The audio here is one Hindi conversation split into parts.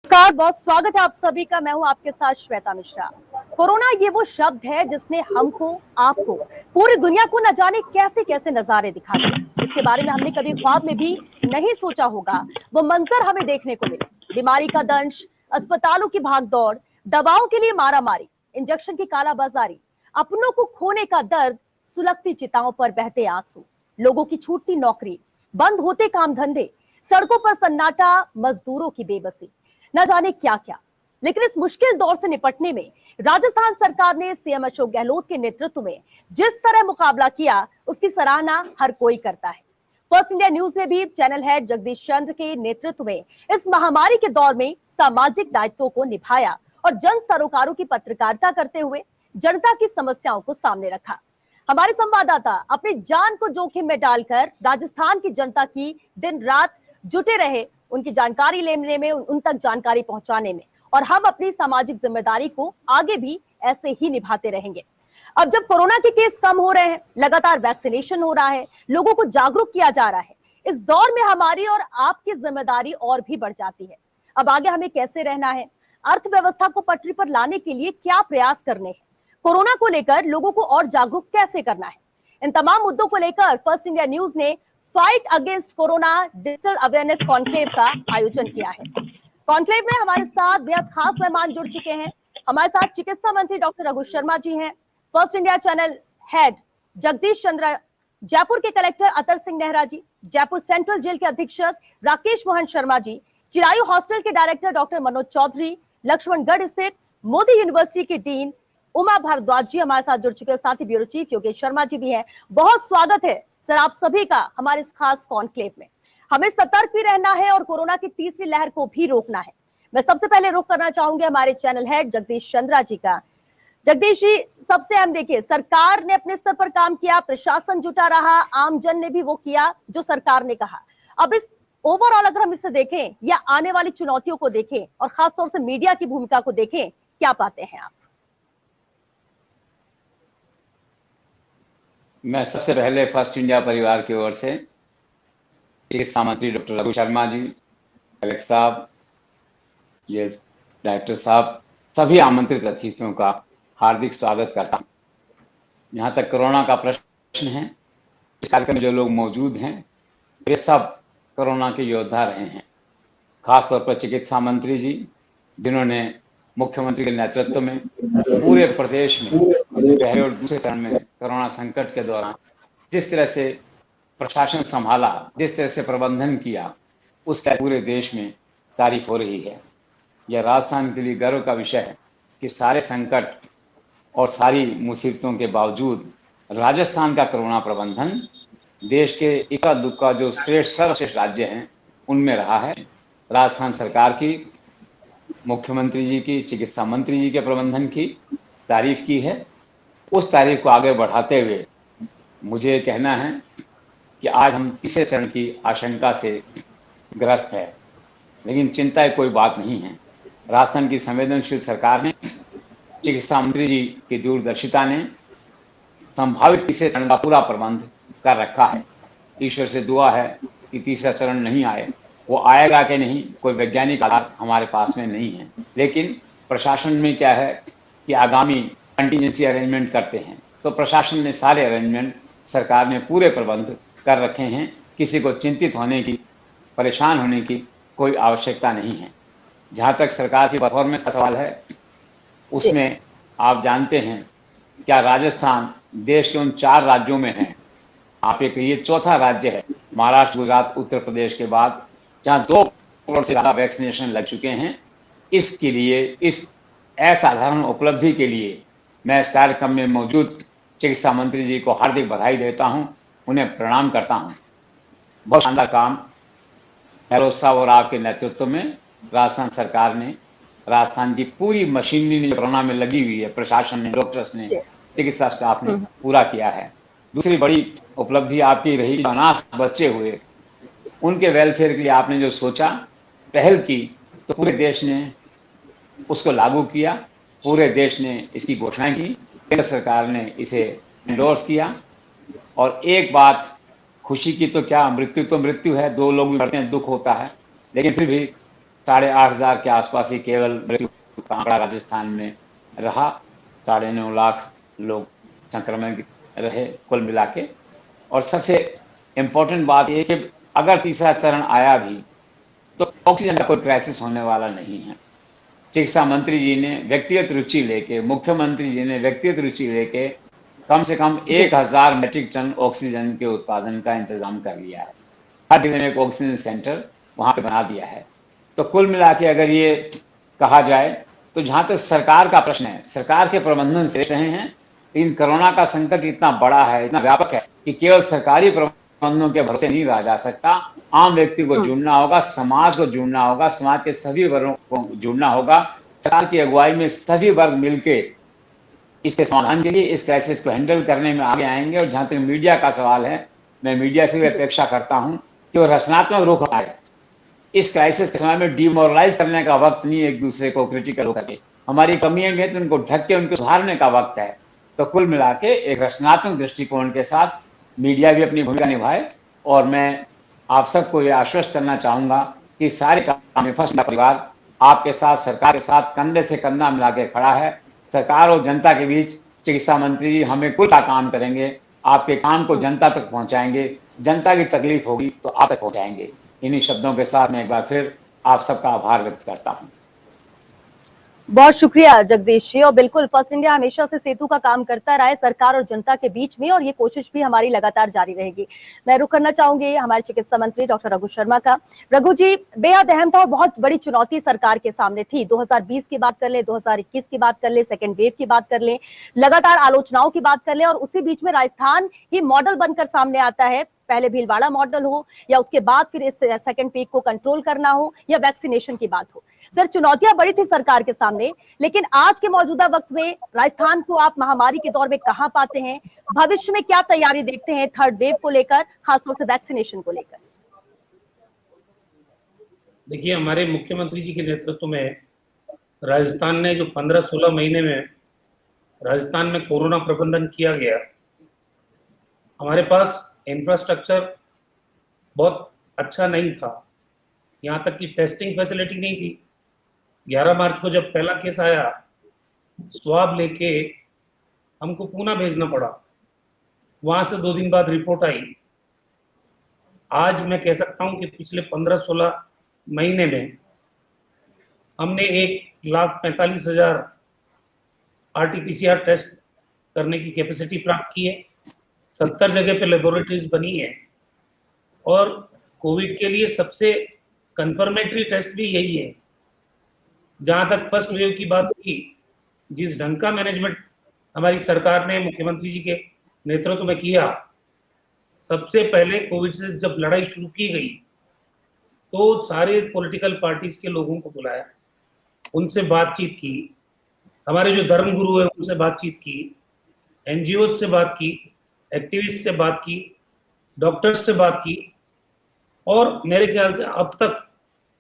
नमस्कार, बहुत स्वागत है आप सभी का। मैं हूं आपके साथ श्वेता मिश्रा। कोरोना ये वो शब्द है जिसने हमको, आपको, पूरी दुनिया को न जाने कैसे कैसे नजारे दिखा दिए, जिसके बारे में हमने कभी ख्वाब में भी नहीं सोचा होगा। वो मंजर हमें देखने को मिले, बीमारी का दंश, अस्पतालों की भागदौड़, दवाओं के लिए मारामारी, इंजेक्शन की कालाबाजारी, अपनों को खोने का दर्द, सुलगती चिताओं पर बहते आंसू, लोगों की छूटती नौकरी, बंद होते काम धंधे, सड़कों पर सन्नाटा, मजदूरों की बेबसी, न जाने क्या क्या। लेकिन इस मुश्किल दौर से निपटने में राजस्थान सरकार ने सीएम अशोक गहलोत के नेतृत्व में जिस तरह मुकाबला किया, उसकी सराहना हर कोई करता है। फर्स्ट इंडिया न्यूज ने भी चैनल हेड जगदीश चंद्र के नेतृत्व में इस महामारी के दौर में सामाजिक दायित्वों को निभाया और जन सरोकारों की पत्रकारिता करते हुए जनता की समस्याओं को सामने रखा। हमारे संवाददाता अपनी जान को जोखिम में डालकर राजस्थान की जनता की दिन रात जुटे रहे, उनकी जानकारी लेने में, उन तक जानकारी पहुंचाने में, और हम अपनी सामाजिक जिम्मेदारी को आगे भी ऐसे ही निभाते रहेंगे। अब जब कोरोना के केस कम हो रहे हैं, लगातार वैक्सीनेशन हो रहा है, लोगों को जागरूक किया जा रहा है, इस दौर में हमारी और आपकी जिम्मेदारी और भी बढ़ जाती है। अब आगे हमें कैसे रहना है, अर्थव्यवस्था को पटरी पर लाने के लिए क्या प्रयास करने हैं, कोरोना को लेकर लोगों को और जागरूक कैसे करना है, इन तमाम मुद्दों को लेकर फर्स्ट इंडिया न्यूज ने fight against corona digital awareness conclave का आयोजन किया है। कॉन्क्लेव में हमारे साथ बेहद खास मेहमान जुड़ चुके हैं। हमारे साथ चिकित्सा मंत्री डॉक्टर रघु शर्मा जी हैं, First India channel head Jagdish Chandra, Jaipur के collector Atar Singh Nehra ji, Jaipur central jail के अधीक्षक राकेश मोहन शर्मा जी, चिरायू हॉस्पिटल के डायरेक्टर डॉक्टर मनोज चौधरी, लक्ष्मणगढ़ स्थित मोदी यूनिवर्सिटी के डीन उमा भारद्वाज जी हमारे साथ जुड़ चुके हैं, साथ ही ब्यूरो चीफ योगेश शर्मा जी भी हैं। बहुत स्वागत है सर आप सभी का हमारे इस खास कॉन्क्लेव में। हमें सतर्क भी रहना है और कोरोना की तीसरी लहर को भी रोकना है। मैं सबसे पहले रुख करना चाहूंगी हमारे चैनल हेड जगदीश चंद्रा जी का। जगदीश जी, सबसे हम देखिए, सरकार ने अपने स्तर पर काम किया, प्रशासन जुटा रहा, आमजन ने भी वो किया जो सरकार ने कहा। अब इस ओवरऑल अगर हम इसे देखें या आने वाली चुनौतियों को देखें और खासतौर से मीडिया की भूमिका को देखें, क्या पाते हैं आप? मैं सबसे पहले फर्स्ट इंडिया परिवार की ओर से चिकित्सा मंत्री डॉक्टर रघु शर्मा जी, कलेक्टर साहब, ये डायरेक्टर साहब, सभी आमंत्रित अतिथियों का हार्दिक स्वागत करता हूँ। जहाँ तक कोरोना का प्रश्न है, इस कार्यक्रम में जो लोग मौजूद हैं वे सब कोरोना के योद्धा रहे हैं। खासतौर पर चिकित्सा मंत्री जी, जिन्होंने मुख्यमंत्री के नेतृत्व में पूरे प्रदेश में पहले और दूसरे चरण में कोरोना संकट के दौरान जिस तरह से प्रशासन संभाला, जिस तरह से प्रबंधन किया, उसका पूरे देश में तारीफ हो रही है। यह राजस्थान के लिए गर्व का विषय है कि सारे संकट और सारी मुसीबतों के बावजूद राजस्थान का कोरोना प्रबंधन देश के इक्का दुक्का जो सर्वश्रेष्ठ राज्य हैं उनमें रहा है। राजस्थान सरकार की, मुख्यमंत्री जी की, चिकित्सा मंत्री जी के प्रबंधन की तारीफ की है। उस तारीफ को आगे बढ़ाते हुए मुझे कहना है कि आज हम तीसरे चरण की आशंका से ग्रस्त है, लेकिन चिंता की कोई बात नहीं है। राजस्थान की संवेदनशील सरकार ने, चिकित्सा मंत्री जी की दूरदर्शिता ने संभावित तीसरे चरण का पूरा प्रबंध कर रखा है। ईश्वर से दुआ है कि तीसरा चरण नहीं आए। वो आएगा कि नहीं, कोई वैज्ञानिक आधार हमारे पास में नहीं है, लेकिन प्रशासन में क्या है कि आगामी कंटीजेंसी अरेंजमेंट करते हैं, तो प्रशासन ने सारे अरेंजमेंट, सरकार ने पूरे प्रबंध कर रखे हैं। किसी को चिंतित होने की, परेशान होने की कोई आवश्यकता नहीं है। जहाँ तक सरकार की परफॉर्मेंस का सवाल है, उसमें आप जानते हैं क्या राजस्थान देश के उन 4 राज्यों में है, आप एक ये चौथा राज्य है महाराष्ट्र, गुजरात, उत्तर प्रदेश के बाद, जहाँ 2 करोड़ से ज़्यादा वैक्सीनेशन लग चुके हैं। इसके लिए, इस असाधारण उपलब्धि के लिए मैं इस कार्यक्रम में मौजूद चिकित्सा मंत्री जी को हार्दिक बधाई देता हूं, उन्हें प्रणाम करता हूं। बहुत शानदार काम गहलोत साहब और आपके नेतृत्व में राजस्थान सरकार ने, राजस्थान की पूरी मशीनरी कोरोना में लगी हुई है, प्रशासन ने, डॉक्टर्स ने, चिकित्सा स्टाफ ने पूरा किया है। दूसरी बड़ी उपलब्धि आपकी रही, अनाथ बच्चे हुए, उनके वेलफेयर के लिए आपने जो सोचा, पहल की, तो पूरे देश ने उसको लागू किया, पूरे देश ने इसकी घोषणा की, केंद्र सरकार ने इसे एंडोर्स किया। और एक बात खुशी की तो क्या, मृत्यु तो मृत्यु है, 2 लोग भी मरते हैं, दुख होता है, लेकिन फिर भी 8,500 के आसपास ही केवल मृत्यु का आंकड़ा राजस्थान में रहा। 9.5 लाख लोग संक्रमण रहे कुल मिला के। और सबसे इम्पोर्टेंट बात यह कि अगर तीसरा चरण आया भी तो ऑक्सीजन का कोई क्राइसिस होने वाला नहीं है। चिकित्सा मंत्री जी ने व्यक्तिगत रुचि लेके, मुख्यमंत्री जी ने व्यक्तिगत रुचि लेके कम से कम 1,000 मीट्रिक टन ऑक्सीजन के उत्पादन का इंतजाम कर लिया है। हर जिले में एक ऑक्सीजन सेंटर वहां पे बना दिया है। तो कुल मिला के अगर ये कहा जाए तो जहां तक सरकार का प्रश्न है, सरकार के प्रबंधन से रहे हैं, लेकिन कोरोना का संकट इतना बड़ा है, इतना व्यापक है कि केवल सरकारी प्रबंधनों के भरोसे नहीं रहा जा सकता। आम व्यक्ति को जुड़ना होगा, समाज को जुड़ना होगा, समाज के सभी वर्गों को जुड़ना होगा। सरकार की अगुवाई में सभी वर्ग मिलके इसके समाधान के लिए, इस क्राइसिस को हैंडल करने में आगे आएंगे। और जहां तक मीडिया का सवाल है, मैं मीडिया से भी अपेक्षा करता हूं कि वो रचनात्मक रुख अपनाए। इस क्राइसिस के समय में डिमोरलाइज करने का वक्त नहीं, एक दूसरे को क्रिटिकल होकर के हमारी कमियां हैं तो उनको ढक के उनको सुधारने का वक्त है। तो कुल मिला के एक रचनात्मक दृष्टिकोण के साथ मीडिया भी अपनी भूमिका निभाए। और मैं आप सबको ये आश्वस्त करना चाहूंगा कि सारे काम में फर्स्ट परिवार आपके साथ, सरकार के साथ कंधे से कंधा मिला के खड़ा है। सरकार और जनता के बीच चिकित्सा मंत्री जी हमें कुल का काम करेंगे, आपके काम को जनता तक पहुंचाएंगे, जनता की तकलीफ होगी तो आप तक पहुंचाएंगे। इन्हीं शब्दों के साथ मैं एक बार फिर आप सबका आभार व्यक्त करता हूं। बहुत शुक्रिया जगदीश जी। और बिल्कुल फर्स्ट इंडिया हमेशा से सेतु का काम करता रहा है सरकार और जनता के बीच में, और ये कोशिश भी हमारी लगातार जारी रहेगी। मैं रुख करना चाहूंगी हमारे चिकित्सा मंत्री डॉक्टर रघु शर्मा का। रघु जी, बेहद अहम था और बहुत बड़ी चुनौती सरकार के सामने थी। 2020 की बात कर ले, 2021 की बात कर ले, सेकेंड वेव की बात कर ले, लगातार आलोचनाओं की बात कर ले, और उसी बीच में राजस्थान ही मॉडल बनकर सामने आता है। पहले भीलवाड़ा मॉडल हो या उसके बाद फिर इस सेकेंड पीक को कंट्रोल करना हो या वैक्सीनेशन की बात हो। सर, चुनौतियां बड़ी थी सरकार के सामने, लेकिन आज के मौजूदा वक्त में राजस्थान को आप महामारी के दौर में कहां पाते हैं? भविष्य में क्या तैयारी देखते हैं थर्ड वेव को लेकर, खासतौर से वैक्सीनेशन को लेकर? देखिए, हमारे मुख्यमंत्री जी के नेतृत्व में राजस्थान ने जो 15-16 महीने में राजस्थान में कोरोना प्रबंधन किया गया, हमारे पास इंफ्रास्ट्रक्चर बहुत अच्छा नहीं था। यहाँ तक कि टेस्टिंग फैसिलिटी नहीं थी। 11 मार्च को जब पहला केस आया, स्वाब लेके हमको पूना भेजना पड़ा। वहां से 2 दिन बाद रिपोर्ट आई। आज मैं कह सकता हूं कि पिछले 15-16 महीने में हमने 1,45,000 RT-PCR टेस्ट करने की कैपेसिटी प्राप्त की है। 70 जगह पे लेबोरेटरीज बनी है, और कोविड के लिए सबसे कंफर्मेटरी टेस्ट भी यही है। जहां तक फर्स्ट वेव की बात की, जिस ढंग का मैनेजमेंट हमारी सरकार ने मुख्यमंत्री जी के नेतृत्व में किया, सबसे पहले कोविड से जब लड़ाई शुरू की गई तो सारे पॉलिटिकल पार्टीज के लोगों को बुलाया, उनसे बातचीत की, हमारे जो धर्मगुरु है उनसे बातचीत की, NGO से बात की, एक्टिविस्ट से बात की, डॉक्टर्स से बात की, और मेरे ख्याल से अब तक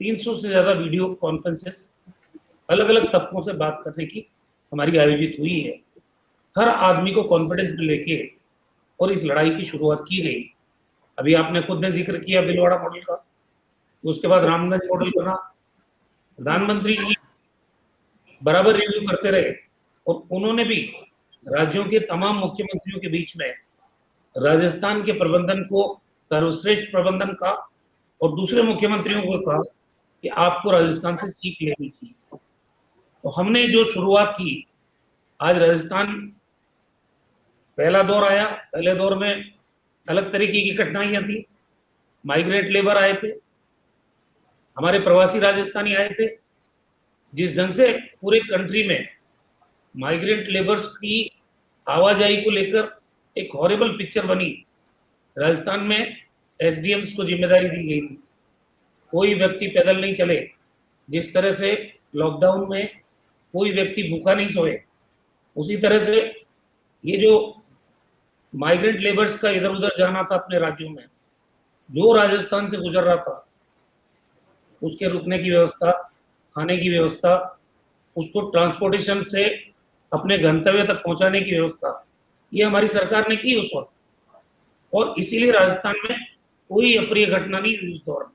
300 से ज्यादा वीडियो कॉन्फ्रेंसेस अलग अलग तबकों से बात करने की हमारी आयोजित हुई है। हर आदमी को कॉन्फिडेंस में लेके और इस लड़ाई की शुरुआत की गई। अभी आपने खुद ने जिक्र किया भीलवाड़ा मॉडल का, उसके बाद रामगंज मॉडल बना। प्रधानमंत्री जी बराबर रिव्यू करते रहे, और उन्होंने भी राज्यों के तमाम मुख्यमंत्रियों के बीच में राजस्थान के प्रबंधन को सर्वश्रेष्ठ प्रबंधन का, और दूसरे मुख्यमंत्रियों को कहा कि आपको राजस्थान से सीख लेनी चाहिए। तो हमने जो शुरुआत की, आज राजस्थान पहला दौर आया। पहले दौर में अलग तरीके की कठिनाइयां थी। माइग्रेंट लेबर आए थे, हमारे प्रवासी राजस्थानी आए थे। जिस ढंग से पूरे कंट्री में माइग्रेंट लेबर्स की आवाजाही को लेकर एक हॉरिबल पिक्चर बनी, राजस्थान में SDMs को जिम्मेदारी दी गई थी। कोई व्यक्ति पैदल नहीं चले। जिस तरह से लॉकडाउन में कोई व्यक्ति भूखा नहीं सोए, उसी तरह से ये जो माइग्रेंट लेबर्स का इधर उधर जाना था अपने राज्यों में, जो राजस्थान से गुजर रहा था, उसके रुकने की व्यवस्था, खाने की व्यवस्था, उसको ट्रांसपोर्टेशन से अपने गंतव्य तक पहुंचाने की व्यवस्था, ये हमारी सरकार ने की उस वक्त। और इसीलिए राजस्थान में कोई अप्रिय घटना नहीं हुई उस दौरान।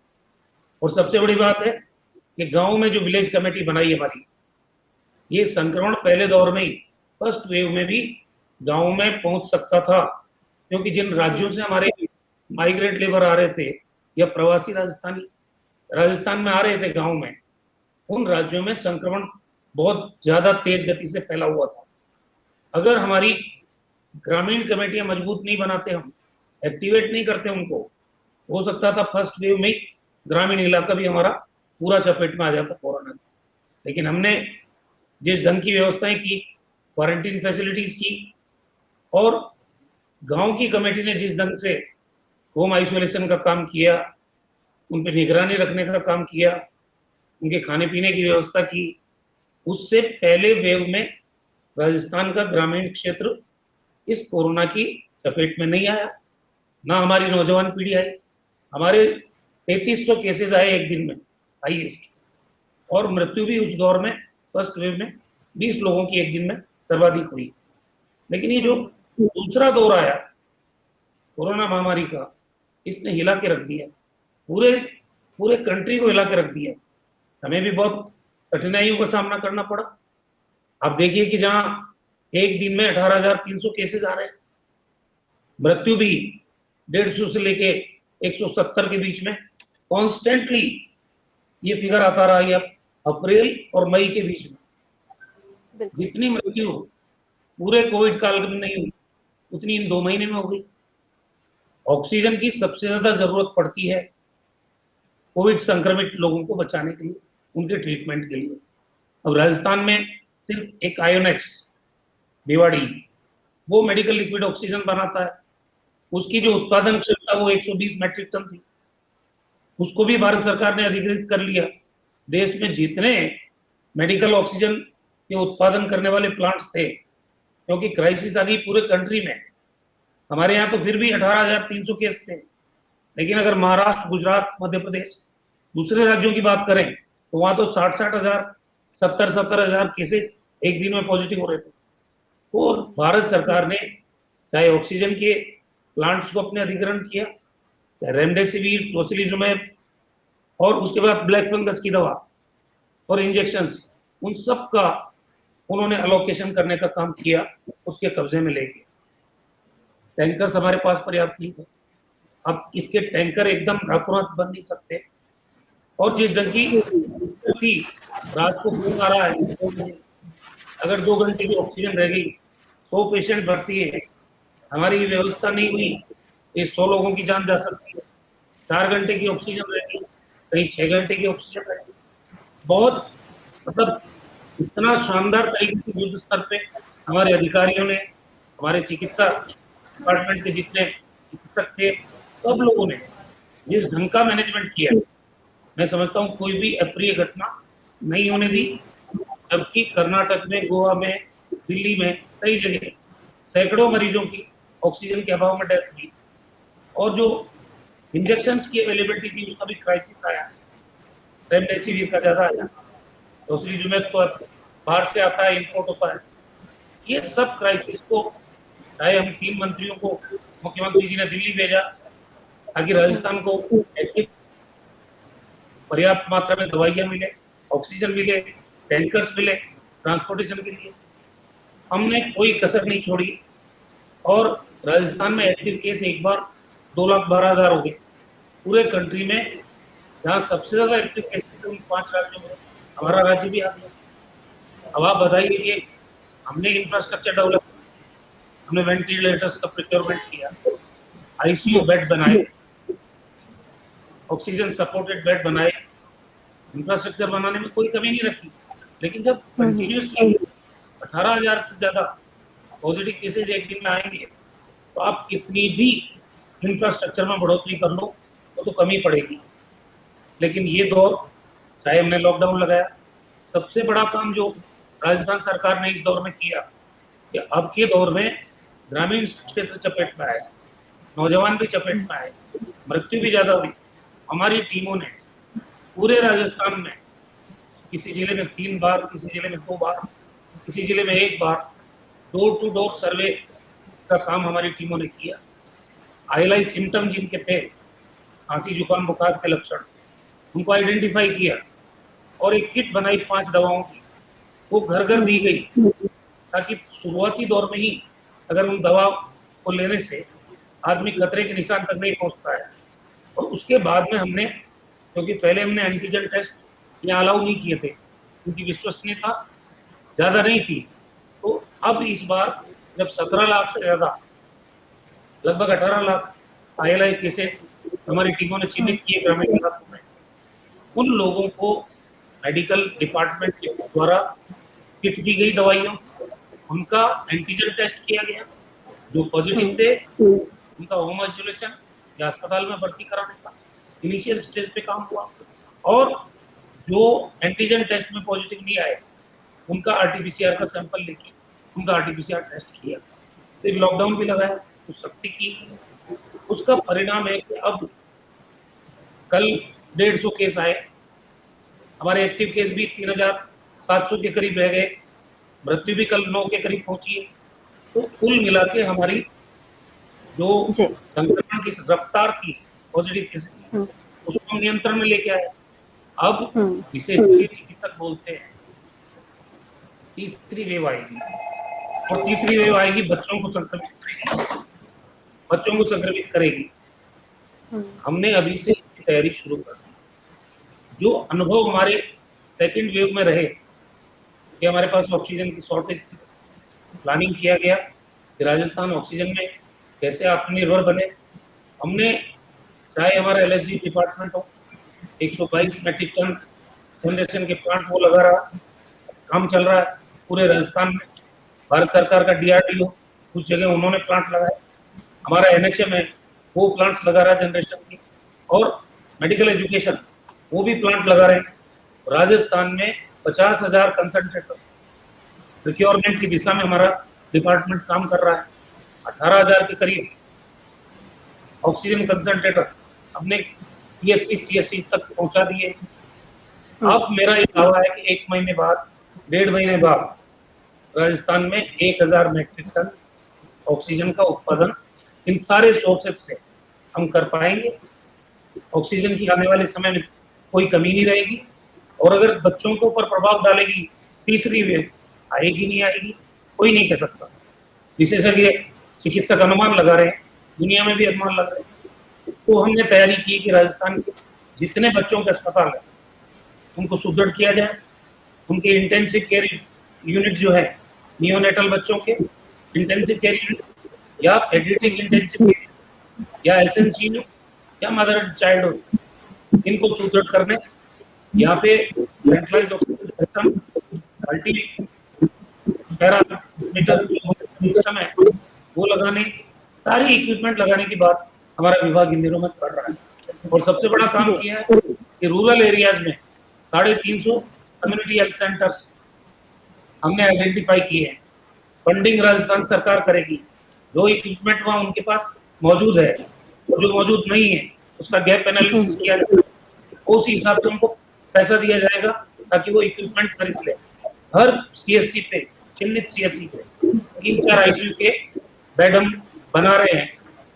और सबसे बड़ी बात है कि गांव में जो विलेज कमेटी बनाई हमारी, ये संक्रमण पहले दौर में ही फर्स्ट वेव में भी गांव में पहुंच सकता था, क्योंकि जिन राज्यों से हमारे माइग्रेंट लेबर आ रहे थे या प्रवासी राजस्थान में आ रहे थे गांव में, उन राज्यों में संक्रमण बहुत ज्यादा तेज गति से फैला हुआ था। अगर हमारी ग्रामीण कमेटियां मजबूत नहीं बनाते, हम एक्टिवेट नहीं करते उनको, हो सकता था फर्स्ट वेव में ग्रामीण इलाका भी हमारा पूरा चपेट में आ जाता कोरोना में। लेकिन हमने जिस ढंग की व्यवस्थाएं की, क्वारंटीन फैसिलिटीज की, और गांव की कमेटी ने जिस ढंग से होम आइसोलेशन का काम किया, उन पर निगरानी रखने का काम किया, उनके खाने पीने की व्यवस्था की, उससे पहले वेव में राजस्थान का ग्रामीण क्षेत्र इस कोरोना की चपेट में नहीं आया, ना हमारी नौजवान पीढ़ी आई। हमारे 3300 केसेस आए एक दिन में, हाईएस्ट, और मृत्यु भी उस दौर में फर्स्ट वेव में 20 लोगों की एक दिन में सर्वाधिक हुई। लेकिन ये जो दूसरा दौर आया कोरोना महामारी का, इसने हिला के रख दिया, पूरे कंट्री को हिला के रख दिया। हमें भी बहुत कठिनाइयों का सामना करना पड़ा। आप देखिए कि जहां एक दिन में 18,300 केसेस आ रहे हैं, मृत्यु भी 150 से लेके 170 के बीच में कॉन्स्टेंटली ये फिगर आता रहा है अप्रैल और मई के बीच में। जितनी मृत्यु पूरे कोविड काल में नहीं हुई, उतनी इन 2 महीने में हो गई। ऑक्सीजन की सबसे ज्यादा जरूरत पड़ती है कोविड संक्रमित लोगों को बचाने के लिए, उनके ट्रीटमेंट के लिए। अब राजस्थान में सिर्फ एक आयोनेक्स भिवाड़ी, वो मेडिकल लिक्विड ऑक्सीजन बनाता है। उसकी जो उत्पादन क्षमता वो 120 मैट्रिक टन थी, उसको भी भारत सरकार ने अधिकृत कर लिया। देश में जितने मेडिकल ऑक्सीजन के उत्पादन करने वाले प्लांट्स थे, क्योंकि क्राइसिस आ गई पूरे कंट्री में। हमारे यहाँ तो फिर भी 18,300 केस थे, लेकिन अगर महाराष्ट्र, गुजरात, मध्य प्रदेश, दूसरे राज्यों की बात करें तो वहां तो 60-60 हजार, 70-70 हजार केसेस एक दिन में पॉजिटिव हो रहे थे। और भारत सरकार ने चाहे ऑक्सीजन के प्लांट्स को अपने अधिग्रहण किया, रेमडेसिविर, टोसिलिजुमैब, और उसके बाद ब्लैक फंगस की दवा और इंजेक्शंस, उन सब का उन्होंने अलोकेशन करने का काम किया, उसके कब्जे में लेके। टैंकर्स हमारे पास पर्याप्त नहीं थे। अब इसके टैंकर एकदम रातों-रात बन नहीं सकते। और जिस ढंग की रात को फोन आ रहा है, अगर 2 घंटे की ऑक्सीजन रह गई, 100 पेशेंट भर्ती है, हमारी व्यवस्था नहीं हुई, ये 100 लोगों की जान जा सकती है। 4 घंटे की ऑक्सीजन रह गई, कहीं 6 घंटे की ऑक्सीजन रह गई। बहुत मतलब इतना शानदार तरीके से युद्ध स्तर पे हमारे अधिकारियों ने, हमारे चिकित्सा डिपार्टमेंट के जितने चिकित्सक थे, सब लोगों ने जिस ढंग का मैनेजमेंट किया, मैं समझता हूँ कोई भी अप्रिय घटना नहीं होने दी। जबकि कर्नाटक में, गोवा में, दिल्ली में कई जगह सैकड़ों मरीजों की ऑक्सीजन के अभाव में डेथ हुई, और जो इंजेक्शंस की अवेलेबिलिटी थी उसका भी क्राइसिस आया। रेमडेसिविर का ज्यादा आया, टोसिलिजुमैब तो बाहर से आता है, इंपोर्ट होता है। ये सब क्राइसिस को, चाहे हम 3 मंत्रियों को मुख्यमंत्री जी ने दिल्ली भेजा ताकि राजस्थान को पर्याप्त मात्रा में दवाइयां मिले, ऑक्सीजन मिले, टैंकर्स मिले ट्रांसपोर्टेशन के लिए, हमने कोई कसर नहीं छोड़ी। और राजस्थान में एक्टिव केस एक बार 2,12,000 हो गए। पूरे कंट्री में जहाँ सबसे ज्यादा एक्टिव केस थे उन 5 राज्यों में हमारा राज्य भी आ गया। अब आप बताइए कि हमने इंफ्रास्ट्रक्चर डेवलप, हमने वेंटिलेटर्स का प्रोक्योरमेंट किया, आईसीयू बेड बनाए, ऑक्सीजन सपोर्टेड बेड बनाए, इंफ्रास्ट्रक्चर बनाने में कोई कमी नहीं रखी। लेकिन जब कंटिन्यूसली 18,000 से ज्यादा पॉजिटिव केसेज एक दिन में आएंगे, तो आप कितनी भी इंफ्रास्ट्रक्चर में बढ़ोतरी कर लो तो कमी पड़ेगी। लेकिन ये दौर, चाहे हमने लॉकडाउन लगाया, सबसे बड़ा काम जो राजस्थान सरकार ने इस दौर में किया कि अब के दौर में ग्रामीण क्षेत्र चपेट में आए, नौजवान भी चपेट में आए, मृत्यु भी ज्यादा हुई। हमारी टीमों ने पूरे राजस्थान में किसी जिले में 3 बार, किसी जिले में 2 बार, किसी जिले में 1 बार डोर टू डोर सर्वे का काम हमारी टीमों ने किया। आईएलआई सिम्टम जिनके थे, खांसी, जुकाम, बुखार के लक्षण, उनको आइडेंटिफाई किया और एक किट बनाई 5 दवाओं की, वो घर घर दी गई, ताकि शुरुआती दौर में ही अगर उन दवा को लेने से आदमी खतरे के निशान तक नहीं पहुंचता है। और उसके बाद में हमने, क्योंकि पहले हमने एंटीजन टेस्ट यहाँ अलाउ नहीं किए थे, क्योंकि विश्वसनीयता ज़्यादा नहीं थी, तो अब इस बार जब 17 लाख से ज़्यादा, लगभग 18 लाख ILI केसेस हमारी टीमों ने चिन्हित किए ग्रामीण इलाकों में, उन लोगों को मेडिकल डिपार्टमेंट के द्वारा किट दी गई दवाइयों, उनका एंटीजन टेस्ट किया गया, जो पॉजिटिव थे उनका होम आइसोलेशन या अस्पताल में भर्ती कराने का इनिशियल स्टेज पे काम हुआ, और जो एंटीजन टेस्ट में पॉजिटिव नहीं आए उनका RT-PCR का सैंपल लेके उनका RT-PCR टेस्ट किया। फिर लॉकडाउन भी लगाया, कुछ सख्ती की। उसका परिणाम है कि अब कल 150 केस आए, हमारे एक्टिव केस भी 3700 के करीब रह गए, मृत्यु भी कल 9 के करीब पहुंची है। तो कुल मिला के हमारी जो संक्रमण की रफ्तार थी पॉजिटिव केसेस की, उसको हम नियंत्रण में लेके आए। अब विशेषज्ञ चिकित्सक बोलते हैं तीसरी वेव आएगी, और तीसरी वेव आएगी बच्चों को संक्रमित करेगी। हमने अभी से इसकी तैयारी शुरू कर दी। जो अनुभव हमारे सेकेंड वेव में रहे कि हमारे पास ऑक्सीजन की शॉर्टेज थी, प्लानिंग किया गया कि राजस्थान ऑक्सीजन में कैसे आत्मनिर्भर बने। हमने, चाहे हमारा LSG डिपार्टमेंट हो, 122 मेट्रिक टन जनरेशन के प्लांट वो लगा रहा, काम चल रहा है पूरे राजस्थान में। भारत सरकार का DRDO कुछ जगह उन्होंने प्लांट लगाए, हमारा NHM है वो प्लांट्स लगा रहा है जनरेशन की, और मेडिकल एजुकेशन वो भी प्लांट लगा रहे हैं। राजस्थान में 50,000 कंसंट्रेटर प्रोक्योरमेंट की दिशा में हमारा डिपार्टमेंट काम कर रहा है। 18,000 के करीब ऑक्सीजन कंसंट्रेटर हमने PSC CSC तक पहुंचा दिए। अब मेरा ये दावा है कि 1 महीने बाद, 1.5 महीने बाद राजस्थान में 1000 मैट्रिक टन ऑक्सीजन का उत्पादन इन सारे सोर्सेज से हम कर पाएंगे। ऑक्सीजन की आने वाले समय में कोई कमी नहीं रहेगी, और अगर बच्चों के ऊपर प्रभाव डालेगी तीसरी वेव, आएगी नहीं आएगी कोई नहीं कह सकता। विशेषज्ञ चिकित्सक अनुमान लगा रहे हैं, दुनिया में भी अनुमान लग रहे हैं। तो हमने तैयारी की कि राजस्थान के जितने बच्चों के अस्पताल है उनको सुदृढ़ किया जाए, उनके इंटेंसिव केयर यूनिट जो है, नियोनेटल बच्चों के इंटेंसिव केयर यूनिट या पेडियाट्रिक इंटेंसिव केयर या SNCU या मदर एंड चाइल्डहुड, इनको सुदृढ़ करने, यहाँ पे centralised oxygen system, multi parameter system है वो लगाने, सारी इक्विपमेंट लगाने की बात हमारा विभाग इन दिनों में कर रहा है। और सबसे बड़ा काम किया है कि रूरल एरियाज में 350 कम्युनिटी हेल्थ सेंटर्स हमने आइडेंटिफाई किए हैं। फंडिंग राजस्थान सरकार करेगी, जो इक्विपमेंट वहाँ उनके पास मौजूद है और जो मौजूद नहीं है उसका गैप एनालिसिस किया जाएगा, उस हिसाब से उनको पैसा दिया जाएगा ताकि वो इक्विपमेंट खरीद ले। हर CSC पे, चिन्हित CSC पे 3-4 ICU के बेड हम बना रहे हैं,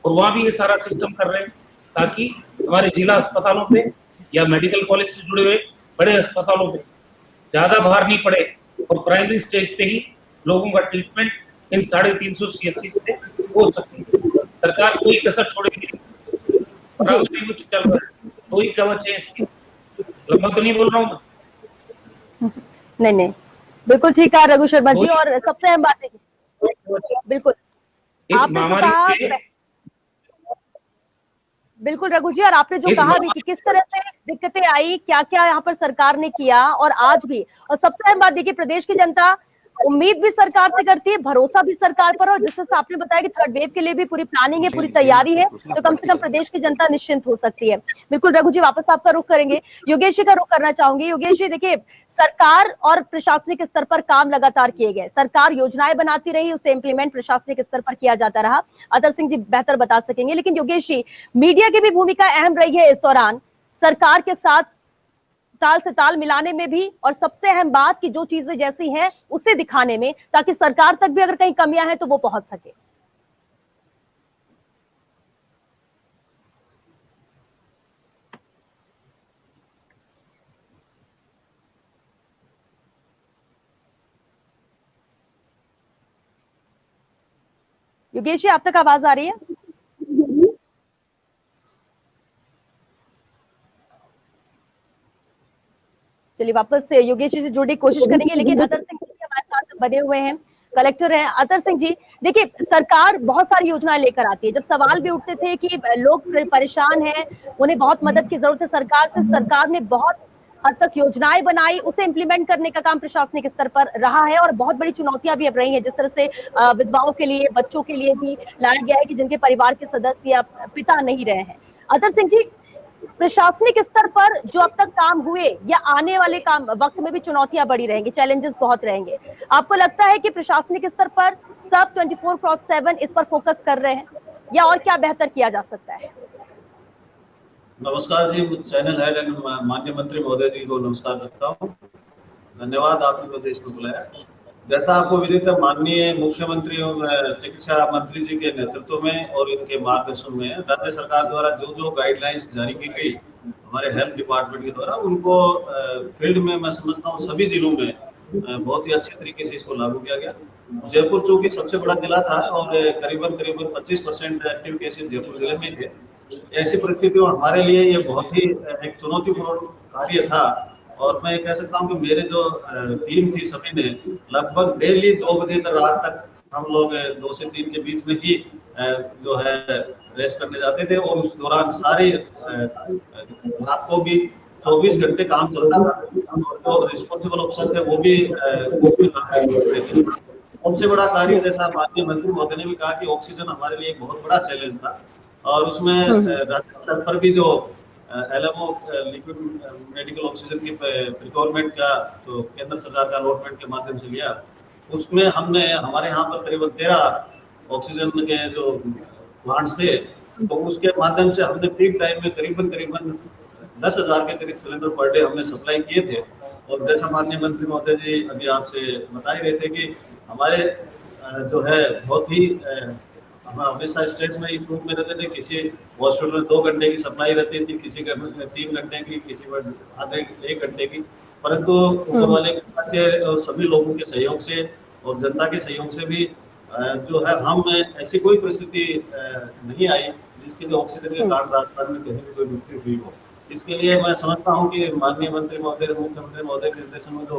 और वहाँ भी ये सारा सिस्टम कर रहे हैं ताकि हमारे जिला अस्पतालों पे या मेडिकल कॉलेज से जुड़े हुए बड़े अस्पतालों पे ज्यादा भार नहीं पड़े, और प्राइमरी स्टेज पे ही लोगों का ट्रीटमेंट इन 350 CSC पे हो सके। सरकार कोई कसर छोड़ेगी नहीं, कुछ चल रहा है, कोई कवच है इसकी, लंबा तो नहीं बोल रहा हूँ मैं। नहीं, बिल्कुल ठीक कहा रघु शर्मा जी। और सबसे अहम बात है, बिल्कुल आपने जो कहा, बिल्कुल रघु जी, और आपने जो कहा भी कि किस तरह से दिक्कतें आई, क्या क्या यहाँ पर सरकार ने किया, और आज भी। और सबसे अहम बात देखिए, प्रदेश की जनता उम्मीद भी सरकार से करती है, भरोसा भी सरकार पर, और जिस तरह से आपने बताया कि थर्ड वेव के लिए भी पूरी प्लानिंग है, पूरी तैयारी है, तो कम से कम प्रदेश की जनता निश्चिंत हो सकती है। बिल्कुल रघु जी, वापस आपका रुख करेंगे, योगेश जी का रुख करना चाहूंगी। योगेश जी, देखिए, सरकार और प्रशासनिक स्तर पर काम लगातार किए गए, सरकार योजनाएं बनाती रही, उसे इंप्लीमेंट प्रशासनिक स्तर पर किया जाता रहा। अतर सिंह जी बेहतर बता सकेंगे, लेकिन योगेश जी, मीडिया की भी भूमिका अहम रही है इस दौरान, सरकार के साथ ताल से ताल मिलाने में भी, और सबसे अहम बात कि जो चीजें जैसी हैं उसे दिखाने में, ताकि सरकार तक भी अगर कहीं कमियां हैं तो वो पहुंच सके। योगेश जी, आप तक आवाज आ रही है? चलिए वापस से योगेश जी से जुड़ने की कोशिश करेंगे, लेकिन अतर सिंह जी हमारे साथ बने हुए हैं, कलेक्टर हैं। अतर सिंह जी, देखिए सरकार बहुत सारी योजनाएं लेकर आती है। जब सवाल भी उठते थे कि लोग परेशान हैं, उन्हें बहुत मदद की जरूरत है सरकार से, सरकार ने बहुत हद तक योजनाएं बनाई, उसे इम्प्लीमेंट करने का काम प्रशासनिक स्तर पर रहा है और बहुत बड़ी चुनौतियां भी अब रही हैं। जिस तरह से विधवाओं के लिए, बच्चों के लिए भी लाया गया है कि जिनके परिवार के सदस्य या पिता नहीं रहे हैं। अतर सिंह जी, प्रशासनिक स्तर पर जो अब तक काम हुए या आने वाले काम वक्त में भी चुनौतियां बड़ी रहेंगी, चैलेंजेस बहुत रहेंगे, आपको लगता है कि प्रशासनिक स्तर पर सब 24/7 इस पर फोकस कर रहे हैं या और क्या बेहतर किया जा सकता है? नमस्कार जी, चैनल हेड एंड माननीय मंत्री महोदय जी को नमस्कार करता हूँ। धन्यवाद आपने मुझे इसमें बुलाया। जैसा आपको विदित है, माननीय मुख्यमंत्री और चिकित्सा मंत्री जी के नेतृत्व में और इनके मार्गदर्शन में राज्य सरकार द्वारा जो जो गाइडलाइंस जारी की गई हमारे हेल्थ डिपार्टमेंट के द्वारा, उनको फील्ड में मैं समझता हूँ सभी जिलों में बहुत ही अच्छे तरीके से इसको लागू किया गया। जयपुर चूंकि सबसे बड़ा जिला था और करीबन 25% एक्टिव केसेस जयपुर जिले में थे, ऐसी परिस्थितियों में हमारे लिए ये बहुत ही एक चुनौतीपूर्ण कार्य था। और मैं कह सकता हूँ कि मेरे जो टीम थी सभी ने लगभग डेली 2 बजे तक रात तक हम लोग 2 से 3 के बीच में ही जो है रेस्ट करने जाते थे और उस दौरान सारी रात को भी 24 घंटे काम चलता था। जो रिस्पॉन्सिबल ऑफिसर थे वो भी सबसे बड़ा कार्य, जैसा माननीय मंत्री महोदय ने भी कहा कि ऑक्सीजन हमारे लिए एक बहुत बड़ा चैलेंज था और उसमें राज्य स्तर पर भी जो LMO लिक्विड मेडिकल ऑक्सीजन की प्रिक्योरमेंट का जो केंद्र सरकार का अलॉटमेंट के माध्यम से लिया, उसमें हमने हमारे यहाँ पर करीबन 13 ऑक्सीजन के जो प्लांट्स थे, तो उसके माध्यम से हमने पीक टाइम में करीबन 10,000 के करीब सिलेंडर पर डे हमने सप्लाई किए थे। और जैसा माननीय मंत्री महोदय जी अभी आपसे बता ही रहे थे कि हमारे जो है बहुत ही हम हमेशा स्ट्रेस में इस रूप में रहते थे। किसी हॉस्पिटल में 2 घंटे की सप्लाई रहती थी, किसी के 3 घंटे की, किसी में आधे 1 घंटे की, परंतु ऊपर वाले के और सभी लोगों के सहयोग से और जनता के सहयोग से भी जो है हम ऐसी कोई परिस्थिति नहीं आई जिसके लिए ऑक्सीजन के कारण राजस्थान में कहीं भी कोई मृत्यु हुई हो। इसके लिए मैं समझता हूँ कि माननीय मंत्री महोदय, मुख्यमंत्री महोदय के निर्देशन में जो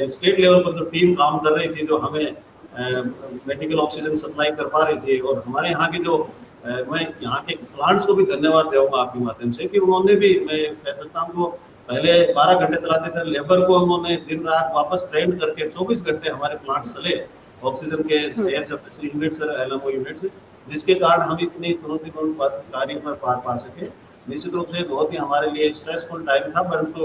स्टेट लेवल पर जो टीम काम कर रही थी, जो हमें मेडिकल ऑक्सीजन सप्लाई कर पा रही थी, और हमारे यहाँ के जो मैं यहाँ के प्लांट्स को भी धन्यवाद दूंगा आपके माध्यम से कि उन्होंने भी, मैं कह सकता हूँ, वो पहले 12 घंटे चलाते थे, लेबर को उन्होंने दिन रात वापस ट्रेन करके 24 घंटे हमारे प्लांट्स चले ऑक्सीजन के air supply units, LMO units, जिसके कारण हम इतनी चुनौतीपूर्ण कार्य पर पार पा सके। निश्चित रूप से बहुत ही हमारे लिए स्ट्रेसफुल टाइम था, परंतु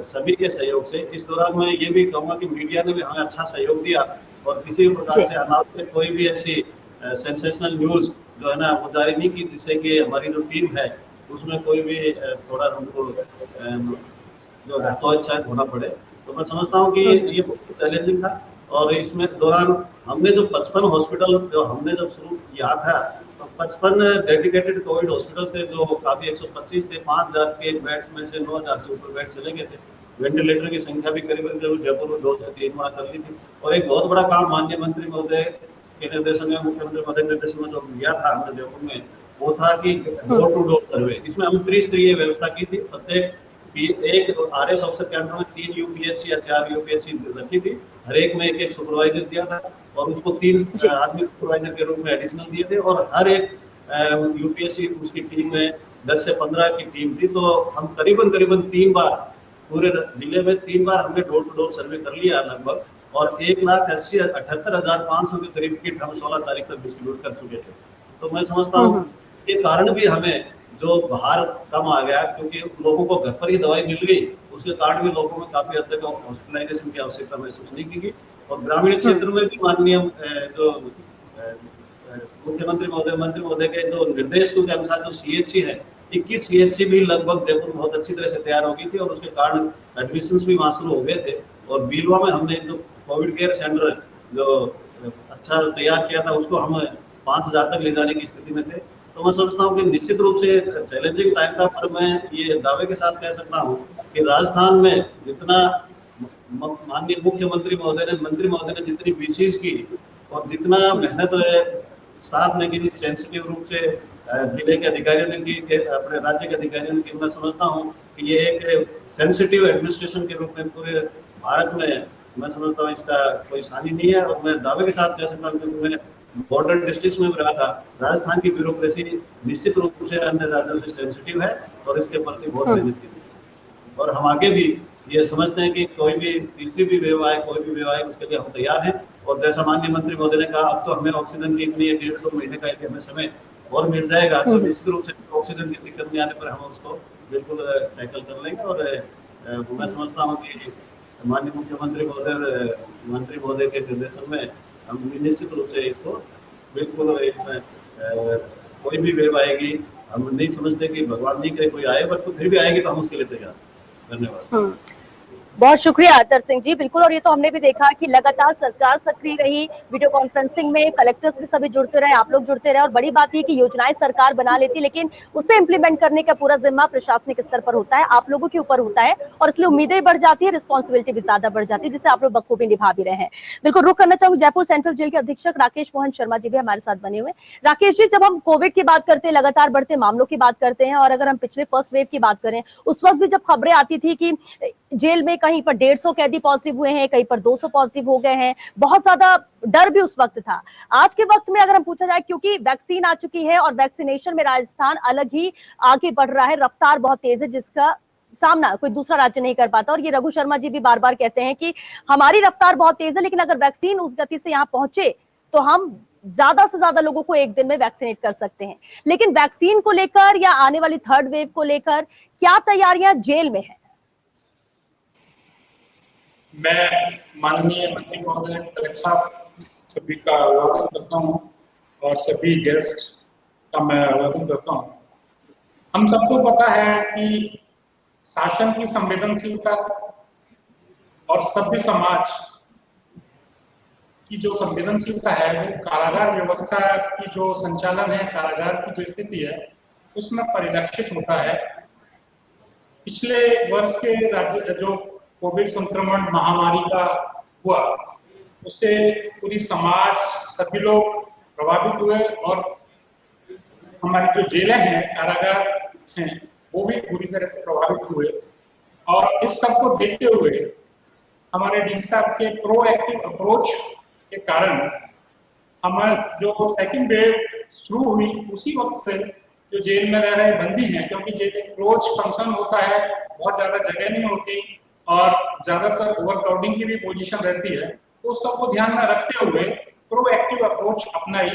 सभी के सहयोग से इस दौरान मैं ये भी कहूँगा कि मीडिया ने भी हमें अच्छा सहयोग दिया और किसी भी प्रकार से अनावश्यक कोई भी ऐसी सेंसेशनल न्यूज जो है ना वो जारी नहीं की, जिससे कि हमारी जो टीम है उसमें कोई भी थोड़ा हमको जो हतोत्साहित होना पड़े। तो मैं समझता हूँ कि ये बहुत चैलेंजिंग था। और इसमें दौरान हमने जो 55 हॉस्पिटल जो हमने जब शुरू किया था, तो 55 डेडिकेटेड कोविड हॉस्पिटल से जो काफी 125 थे, 5,000 के बेड्स में से 9,000 से ऊपर बेड्स चले गए थे। वेंटिलेटर की संख्या भी करीबन जयपुर में 2 से 3 बार कर ली थी। और एक बहुत बड़ा काम माननीय मंत्री महोदय के निर्देशन में, मुख्यमंत्री महोदय के निर्देशन में जो किया था हमने जयपुर में, वो था कि डोर टू डोर सर्वे। इसमें हम त्रिस्तरीय व्यवस्था की थी। प्रत्येक एक RS ऑफिसर के अंडर में 3 UPSC या 4 UPSC रखी थी, हर एक में एक सुपरवाइजर दिया था और उसको 3 आदमी सुपरवाइजर के रूप में एडिशनल दिए थे। और हर एक UPSC उसकी टीम में 10 से 15 की टीम थी। तो हम करीबन 3 बार पूरे जिले में 3 बार हमने डोर टू डोर सर्वे कर लिया लगभग, और 1,78,500 के करीब किट हम 16 तारीख तक डिस्ट्रीब्यूट कर चुके थे। तो मैं समझता हूँ इसके कारण भी हमें जो बाहर कम आ गया, क्योंकि लोगों को घर पर ही दवाई मिल गई, उसके कारण भी लोगों में काफी हद तक हॉस्पिटलाइजेशन की आवश्यकता महसूस नहीं की गई। और ग्रामीण क्षेत्र में भी माननीय जो मुख्यमंत्री महोदय, मंत्री महोदय के जो निर्देश के अनुसार जो CHC है, 21 CHC भी लगभग जयपुर बहुत अच्छी तरह से तैयार हो गई थी और उसके कारण एडमिशंस भी वहाँ शुरू हो गए थे। और बीलवा में हमने जो कोविड केयर सेंटर जो अच्छा तैयार किया था, उसको हम 5,000 तक ले जाने की स्थिति में थे। तो मैं समझता हूँ कि निश्चित रूप से चैलेंजिंग टाइम था, पर मैं ये दावे के साथ कह सकता हूँ कि राजस्थान में जितना माननीय मुख्यमंत्री महोदय ने, मंत्री महोदय ने जितनी विशेष की और जितना मेहनत स्टाफ ने की सेंसिटिव रूप से जिले के अधिकारियों ने की, अपने राज्य के अधिकारियों ने की, मैं समझता हूँ कि ये एक सेंसिटिव एडमिनिस्ट्रेशन के रूप में पूरे भारत में मैं समझता हूँ इसका कोई सानी नहीं है। और मैं दावे के साथ कह सकता हूँ, क्योंकि मैं बॉर्डर डिस्ट्रिक्ट में भी रहा था, राजस्थान की ब्यूरोक्रेसी निश्चित रूप से अन्य राज्यों से सेंसिटिव है और इसके प्रति बहुत मेहनत की है। और हम आगे भी ये समझते हैं कि कोई भी तीसरी भी वेव आए, कोई भी वेव आए, उसके लिए हम तैयार हैं। और जैसा माननीय मंत्री महोदय ने कहा, अब तो हमें ऑक्सीजन की इतनी 1.5-2 महीने का हमें समय और मिल जाएगा, तो निश्चित रूप से ऑक्सीजन की दिक्कत नहीं आने पर हम उसको बिल्कुल टैकल कर लेंगे। और मैं समझता हूँ कि माननीय मुख्यमंत्री मंत्री महोदय के निर्देशन में हम निश्चित रूप से इसको बिल्कुल इसमें कोई भी वेव आएगी, हम नहीं समझते कि भगवान नहीं करे कोई आए, बट फिर भी आएगी तो हम उसके लिए तैयार। धन्यवाद। बहुत शुक्रिया अतर सिंह जी। बिल्कुल, और ये तो हमने भी देखा कि लगातार सरकार सक्रिय रही, वीडियो कॉन्फ्रेंसिंग में कलेक्टर्स भी सभी जुड़ते रहे, आप लोग जुड़ते रहे। और बड़ी बात ये कि योजनाएं सरकार बना लेती, लेकिन उसे इंप्लीमेंट करने का पूरा जिम्मा प्रशासनिक स्तर पर होता है, आप लोगों के ऊपर होता है। और इसलिए उम्मीदें बढ़ जाती है, रिस्पॉन्सिबिलिटी भी ज्यादा बढ़ जाती है, जिसे आप लोग बखूबी निभा भी रहे हैं। बिल्कुल, रुक करना चाहूंगी जयपुर सेंट्रल जेल के अधीक्षक राकेश मोहन शर्मा जी भी हमारे साथ बने हुए। राकेश जी, जब हम कोविड की बात करते हैं, लगातार बढ़ते मामलों की बात करते हैं, और अगर हम पिछले फर्स्ट वेव की बात करें, उस वक्त भी जब खबरें आती थी कि जेल में कहीं पर 150 कैदी पॉजिटिव हुए हैं, कहीं पर 200 पॉजिटिव हो गए हैं, बहुत ज्यादा डर भी उस वक्त था। आज के वक्त में अगर हम पूछा जाए, क्योंकि वैक्सीन आ चुकी है और वैक्सीनेशन में राजस्थान अलग ही आगे बढ़ रहा है, रफ्तार बहुत तेज है, जिसका सामना कोई दूसरा राज्य नहीं कर पाता। और ये रघु शर्मा जी भी बार बार कहते हैं कि हमारी रफ्तार बहुत तेज है, लेकिन अगर वैक्सीन उस गति से यहाँ पहुंचे तो हम ज्यादा से ज्यादा लोगों को एक दिन में वैक्सीनेट कर सकते हैं। लेकिन वैक्सीन को लेकर या आने वाली थर्ड वेव को लेकर क्या तैयारियां जेल में है? मैं माननीय मंत्री महोदय, कलेक्टर साहब, सभी का अभिवादन करता हूं और सभी गेस्ट का मैं अभिवादन करता हूं। हम सबको पता है कि शासन की संवेदनशीलता और सभ्य समाज की जो संवेदनशीलता है, वो कारागार व्यवस्था की जो संचालन है, कारागार की जो स्थिति है, उसमें परिलक्षित होता है। पिछले वर्ष के राज्य जो कोविड संक्रमण महामारी का हुआ, उससे पूरी समाज, सभी लोग प्रभावित हुए और हमारी जो जेलें हैं, कारागार हैं, वो भी पूरी तरह से प्रभावित हुए। और इस सब को देखते हुए हमारे डीजी साहब के प्रोएक्टिव अप्रोच के कारण हम जो सेकंड वेव शुरू हुई, उसी वक्त से जो जेल में रह रहे बंदी हैं, क्योंकि जेल एक क्लोज फंक्शन होता है, बहुत ज्यादा जगह नहीं होती और ज्यादातर ओवरक्राउडिंग की भी पोजीशन रहती है, तो सबको ध्यान में रखते हुए प्रोएक्टिव अप्रोच अपनाई।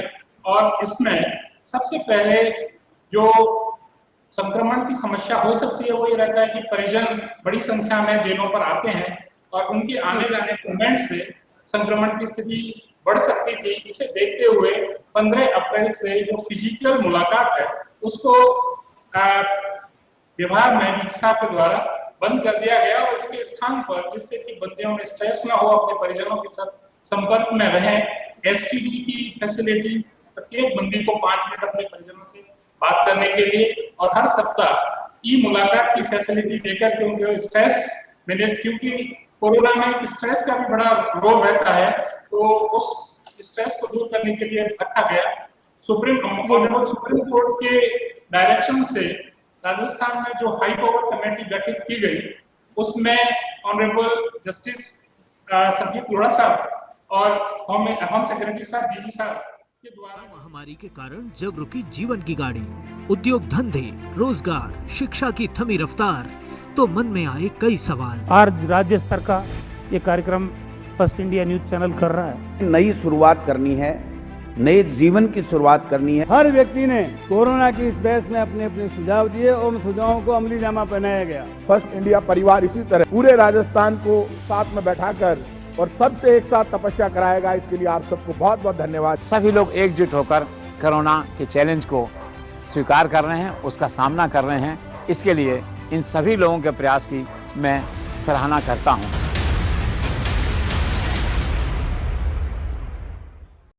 और इसमें सबसे पहले जो संक्रमण की समस्या हो सकती है, वो ये रहता है कि परिजन बड़ी संख्या में जेलों पर आते हैं और उनके आने जाने मूवमेंट से संक्रमण की स्थिति बढ़ सकती थी। इसे देखते हुए 15 अप्रैल से जो फिजिकल मुलाकात है, उसको विभाग में डीजी साहब के द्वारा बंद कर दिया गया और इसके स्थान पर, जिससे कि बंदियों में स्ट्रेस ना हो, अपने परिजनों के साथ संपर्क में रहें, एसटीडी की फैसिलिटी, प्रत्येक बंदी को 5 मिनट अपने परिजनों से बात करने के लिए, और हर सप्ताह ई मुलाकात की फैसिलिटी देकर के उनके स्ट्रेस मैनेज, क्योंकि कोरोना में स्ट्रेस का भी बड़ा रोल रहता है, तो उस स्ट्रेस को दूर करने के लिए रखा गया। सुप्रीम कोर्ट के डायरेक्शन से राजस्थान में जो हाई पावर कमेटी गठित की गई, उसमें ऑनरेबल जस्टिस संदीप लोढ़ा साहब और होम सेक्रेटरी साहब, डीजी साहब के द्वारा। महामारी के कारण जब रुकी जीवन की गाड़ी, उद्योग धंधे, रोजगार, शिक्षा की थमी रफ्तार, तो मन में आए कई सवाल। आज राज्य स्तर का ये कार्यक्रम फर्स्ट इंडिया न्यूज चैनल कर रहा है। नई शुरुआत करनी है, नए जीवन की शुरुआत करनी है। हर व्यक्ति ने कोरोना की इस बहस में अपने अपने सुझाव दिए और उन सुझावों को अमली जामा पहनाया गया। फर्स्ट इंडिया परिवार इसी तरह पूरे राजस्थान को साथ में बैठाकर और सबसे एक साथ तपस्या कराएगा। इसके लिए आप सबको बहुत बहुत धन्यवाद। सभी लोग एकजुट होकर कोरोना के चैलेंज को स्वीकार कर रहे हैं, उसका सामना कर रहे हैं। इसके लिए इन सभी लोगों के प्रयास की मैं सराहना करता हूं।